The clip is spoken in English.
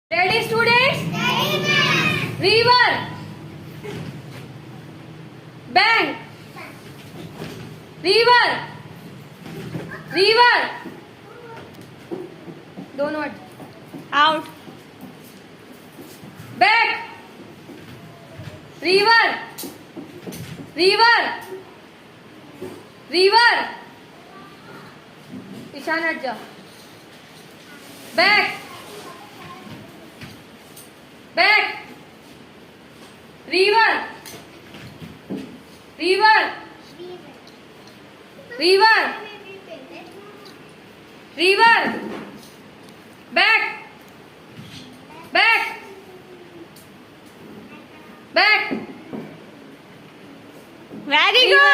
Ready, students? Ready, ma'am. River. Bank. River. River. दोनों word. Out. Back. River. River. River. Ishaan हट जा. Back. Back. River. River. River. River. Back. Back. Back. Very River.